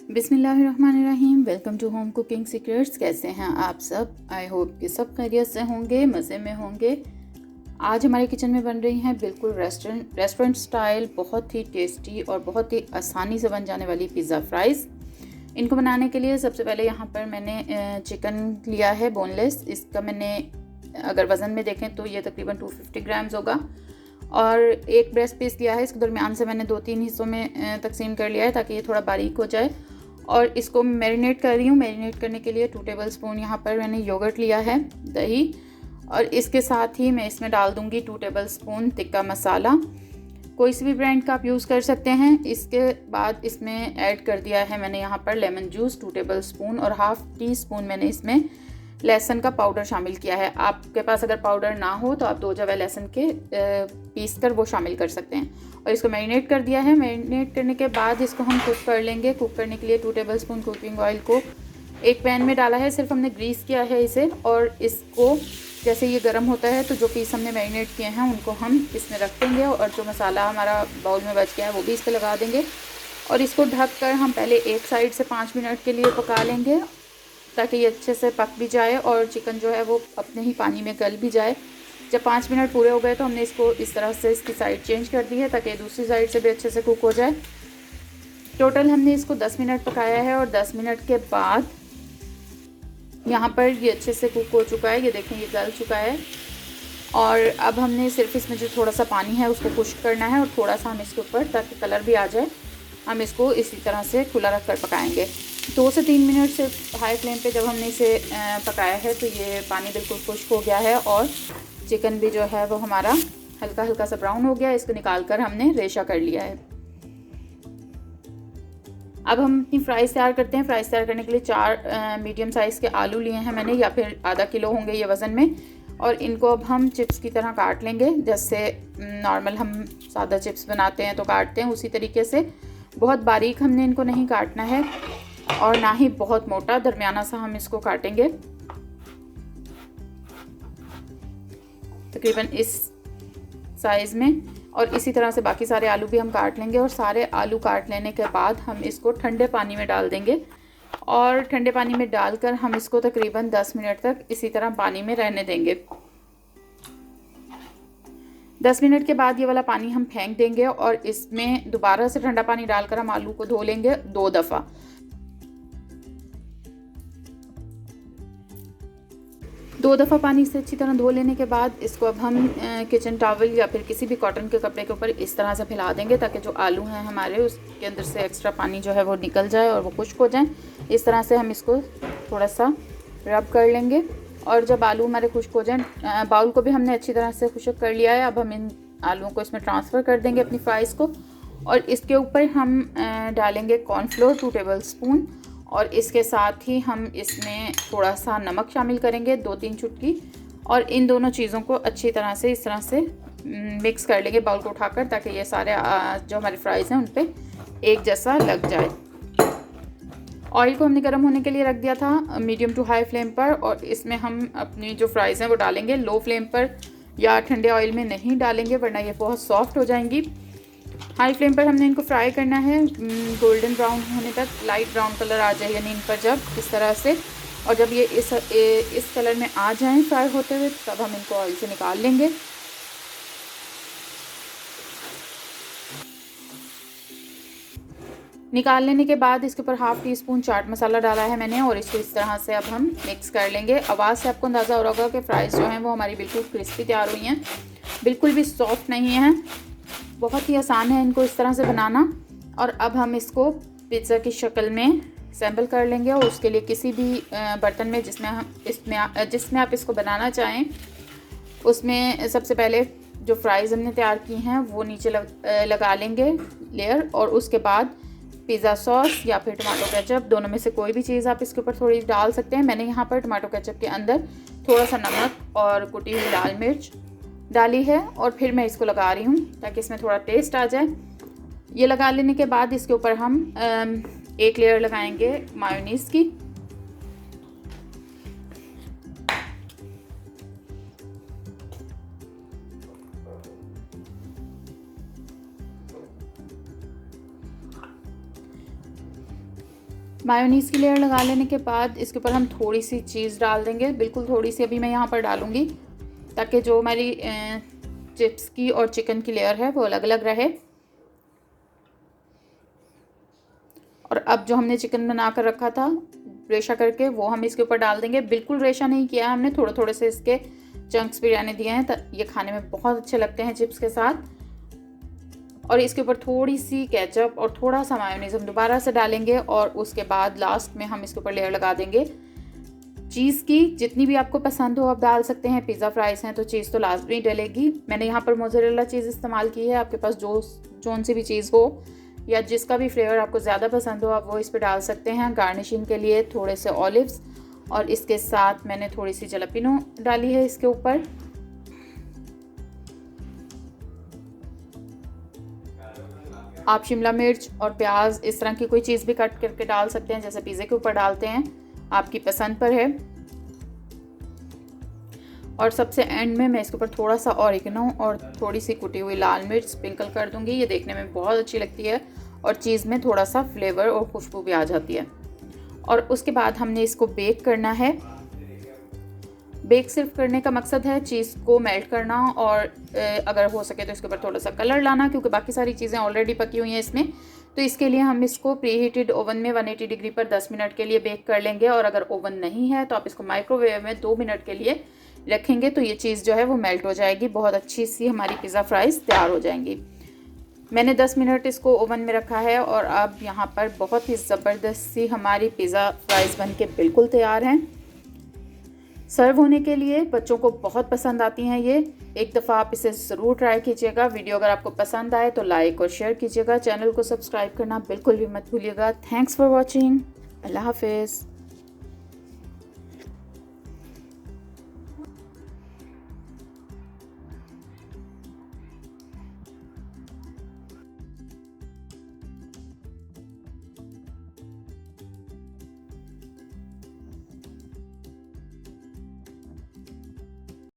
बिस्मिल्लाहिर्रहमानिर्रहीम। Welcome to home cooking secrets. कैसे हैं आप सब? आई होप कि सब खैरियत से होंगे, मज़े में होंगे। आज हमारे किचन में बन रही हैं बिल्कुल रेस्टोरेंट स्टाइल, बहुत ही टेस्टी और बहुत ही आसानी से बन जाने वाली पिज़्ज़ा फ्राइज़। इनको बनाने के लिए सबसे पहले यहाँ पर मैंने चिकन लिया है बोनलेस। इसका मैंने अगर वज़न में देखें तो ये तकरीबन 250 ग्राम्स होगा। और एक ब्रेस्ट पीस लिया है, इसको दरमियान से मैंने 2-3 हिस्सों में तकसीम कर लिया है ताकि ये थोड़ा बारीक हो जाए। और इसको मैरिनेट कर रही हूँ। मैरिनेट करने के लिए 2 टेबल स्पून यहाँ पर मैंने योगर्ट लिया है, दही, और इसके साथ ही मैं इसमें डाल दूँगी 2 टेबल स्पून टिक्का मसाला। कोई सी भी ब्रांड का आप यूज़ कर सकते हैं। इसके बाद इसमें ऐड कर दिया है मैंने यहाँ पर लेमन जूस 2 टेबल स्पून, और हाफ़ टी स्पून मैंने इसमें लहसुन का पाउडर शामिल किया है। आपके पास अगर पाउडर ना हो तो आप 2 जवे लहसुन के पीस कर वो शामिल कर सकते हैं। और इसको मैरिनेट कर दिया है। मैरिनेट करने के बाद इसको हम कुक कर लेंगे। कुक करने के लिए 2 टेबल स्पून कुकिंग ऑयल को एक पैन में डाला है, सिर्फ हमने ग्रीस किया है इसे। और इसको जैसे ये गर्म होता है तो जो पीस हमने मैरिनेट किए हैं उनको हम इसमें रख देंगे, और जो मसाला हमारा बाउल में बच गया है वो भी इस पर लगा देंगे। और इसको ढक कर हम पहले एक साइड से 5 मिनट के लिए पका लेंगे ताकि ये अच्छे से पक भी जाए और चिकन जो है वो अपने ही पानी में गल भी जाए। जब 5 मिनट पूरे हो गए तो हमने इसको इस तरह से इसकी साइड चेंज कर दी है ताकि दूसरी साइड से भी अच्छे से कुक हो जाए। टोटल हमने इसको 10 मिनट पकाया है, और 10 मिनट के बाद यहाँ पर ये अच्छे से कुक हो चुका है। ये देखें, ये गल चुका है। और अब हमने सिर्फ इसमें जो थोड़ा सा पानी है उसको खुश्क करना है, और थोड़ा सा हम इसके ऊपर, ताकि कलर भी आ जाए, हम इसको इसी तरह से खुला रख कर पकाएंगे। 2 से 3 मिनट से हाई फ्लेम पे जब हमने इसे पकाया है तो ये पानी बिल्कुल खुश्क हो गया है, और चिकन भी जो है वो हमारा हल्का हल्का सा ब्राउन हो गया है। इसको निकाल कर हमने रेशा कर लिया है। अब हम अपनी फ्राइज़ तैयार करते हैं। फ्राइज़ तैयार करने के लिए 4 मीडियम साइज़ के आलू लिए हैं मैंने, या फिर आधा किलो होंगे ये वज़न में। और इनको अब हम चिप्स की तरह काट लेंगे, जैसे नॉर्मल हम सादा चिप्स बनाते हैं तो काटते हैं, उसी तरीके से। बहुत बारीक हमने इनको नहीं काटना है और ना ही बहुत मोटा, दरमियाना सा हम इसको काटेंगे, तकरीबन इस साइज़ में। और इसी तरह से बाकी सारे आलू भी हम काट लेंगे। और सारे आलू काट लेने के बाद हम इसको ठंडे पानी में डाल देंगे, और ठंडे पानी में डालकर हम इसको तकरीबन 10 मिनट तक इसी तरह पानी में रहने देंगे। 10 मिनट के बाद ये वाला पानी हम फेंक देंगे, और इसमें दोबारा से ठंडा पानी डालकर हम आलू को धो लेंगे 2 दफ़ा। 2 दफ़ा पानी से अच्छी तरह धो लेने के बाद इसको अब हम किचन टॉवल या फिर किसी भी कॉटन के कपड़े के ऊपर इस तरह से फैला देंगे, ताकि जो आलू हैं हमारे उसके अंदर से एक्स्ट्रा पानी जो है वो निकल जाए और वो खुश्क हो जाए। इस तरह से हम इसको थोड़ा सा रब कर लेंगे। और जब आलू हमारे खुश्क हो जाए, बाउल को भी हमने अच्छी तरह से खुश्क कर लिया है। अब हम इन आलूओं को इसमें ट्रांसफ़र कर देंगे, अपनी फ्राइज़ को। और इसके ऊपर हम डालेंगे कॉर्नफ्लोर 2 टेबल स्पून, और इसके साथ ही हम इसमें थोड़ा सा नमक शामिल करेंगे, 2-3 चुटकी। और इन दोनों चीज़ों को अच्छी तरह से इस तरह से मिक्स कर लेंगे बाउल को उठाकर, ताकि ये सारे जो हमारी फ्राइज़ हैं उन पर एक जैसा लग जाए। ऑयल को हमने गर्म होने के लिए रख दिया था मीडियम टू हाई फ्लेम पर, और इसमें हम अपनी जो फ्राइज़ हैं वो डालेंगे। लो फ्लेम पर या ठंडे ऑयल में नहीं डालेंगे, वरना ये बहुत सॉफ्ट हो जाएंगी। हाई फ्लेम पर हमने इनको फ्राई करना है, गोल्डन ब्राउन होने तक, लाइट ब्राउन कलर आ जाए यानी इन पर, जब इस तरह से। और जब ये इस कलर में आ जाएं फ्राई होते हुए, तब हम इनको ऑयल से निकाल लेंगे। निकाल लेने के बाद इसके ऊपर half tea spoon chaat masala डाला है मैंने, और इसको इस तरह से अब हम मिक्स कर लेंगे। आवाज़ से आपको अंदाज़ा हो रहा होगा कि फ्राइज़ जो हैं वो हमारी बिल्कुल क्रिस्पी तैयार हुई हैं, बिल्कुल भी सॉफ्ट नहीं हैं। बहुत ही आसान है इनको इस तरह से बनाना। और अब हम इसको पिज़्ज़ा की शक्ल में सैम्पल कर लेंगे, और उसके लिए किसी भी बर्तन में जिसमें आप इसको बनाना चाहें, उसमें सबसे पहले जो फ्राइज़ हमने तैयार की हैं वो नीचे लगा लेंगे लेयर, और उसके बाद पिज़्ज़ा सॉस या फिर टमाटो केचप, दोनों में से कोई भी चीज़ आप इसके ऊपर थोड़ी डाल सकते हैं। मैंने यहाँ पर टमाटो केचप के अंदर थोड़ा सा नमक और कुटी हुई लाल मिर्च डाली है, और फिर मैं इसको लगा रही हूँ ताकि इसमें थोड़ा टेस्ट आ जाए। ये लगा लेने के बाद इसके ऊपर हम एक लेयर लगाएंगे मायोनीज़ की। मायोनीज़ की लेयर लगा लेने के बाद इसके ऊपर हम थोड़ी सी चीज़ डाल देंगे, बिल्कुल थोड़ी सी अभी मैं यहाँ पर डालूँगी, ताकि जो हमारी चिप्स की और चिकन की लेयर है वो अलग अलग रहे। और अब जो हमने चिकन बना कर रखा था रेशा करके, वो हम इसके ऊपर डाल देंगे। बिल्कुल रेशा नहीं किया है हमने, थोड़े थोड़े से इसके चंक्स भी रहने दिए हैं। ये खाने में बहुत अच्छे लगते हैं चिप्स के साथ। और इसके ऊपर थोड़ी सी केचप और थोड़ा सा मायोनीज़ हम दोबारा से डालेंगे, और उसके बाद लास्ट में हम इसके ऊपर लेयर लगा देंगे चीज़ की। जितनी भी आपको पसंद हो आप डाल सकते हैं। पिज़्ज़ा फ्राइज़ हैं तो चीज़ तो लाजमी डलेगी। मैंने यहाँ पर मोज़रेला चीज़ इस्तेमाल की है। आपके पास जोन सी भी चीज़ हो या जिसका भी फ्लेवर आपको ज़्यादा पसंद हो आप वो इस पर डाल सकते हैं। गार्निशिंग के लिए थोड़े से ऑलिव्स, और इसके साथ मैंने थोड़ी सी जलापिनो डाली है इसके ऊपर। आप शिमला मिर्च और प्याज इस तरह की कोई चीज़ भी कट करके डाल सकते हैं, जैसे पिज़्ज़े के ऊपर डालते हैं, आपकी पसंद पर है। और सबसे एंड में मैं इसके ऊपर थोड़ा सा ऑरिगेनो और थोड़ी सी कुटी हुई लाल मिर्च स्प्रिंकल कर दूंगी। ये देखने में बहुत अच्छी लगती है और चीज़ में थोड़ा सा फ्लेवर और खुशबू भी आ जाती है। और उसके बाद हमने इसको बेक करना है। बेक सिर्फ करने का मकसद है चीज़ को मेल्ट करना, और अगर हो सके तो इसके ऊपर थोड़ा सा कलर लाना, क्योंकि बाकी सारी चीज़ें ऑलरेडी पकी हुई हैं इसमें। तो इसके लिए हम इसको प्री हीटेड ओवन में 180 डिग्री पर 10 मिनट के लिए बेक कर लेंगे। और अगर ओवन नहीं है तो आप इसको माइक्रोवेव में 2 मिनट के लिए रखेंगे, तो ये चीज़ जो है वो मेल्ट हो जाएगी। बहुत अच्छी सी हमारी पिज़्ज़ा फ्राइज़ तैयार हो जाएंगी। मैंने 10 मिनट इसको ओवन में रखा है, और अब यहाँ पर बहुत ही ज़बरदस्त सी हमारी पिज़्ज़ा फ्राइज़ बन के बिल्कुल तैयार हैं सर्व होने के लिए। बच्चों को बहुत पसंद आती हैं ये। एक दफ़ा आप इसे ज़रूर ट्राई कीजिएगा। वीडियो अगर आपको पसंद आए तो लाइक और शेयर कीजिएगा। चैनल को सब्सक्राइब करना बिल्कुल भी मत भूलिएगा। Thanks for watching. अल्लाह हाफिज़।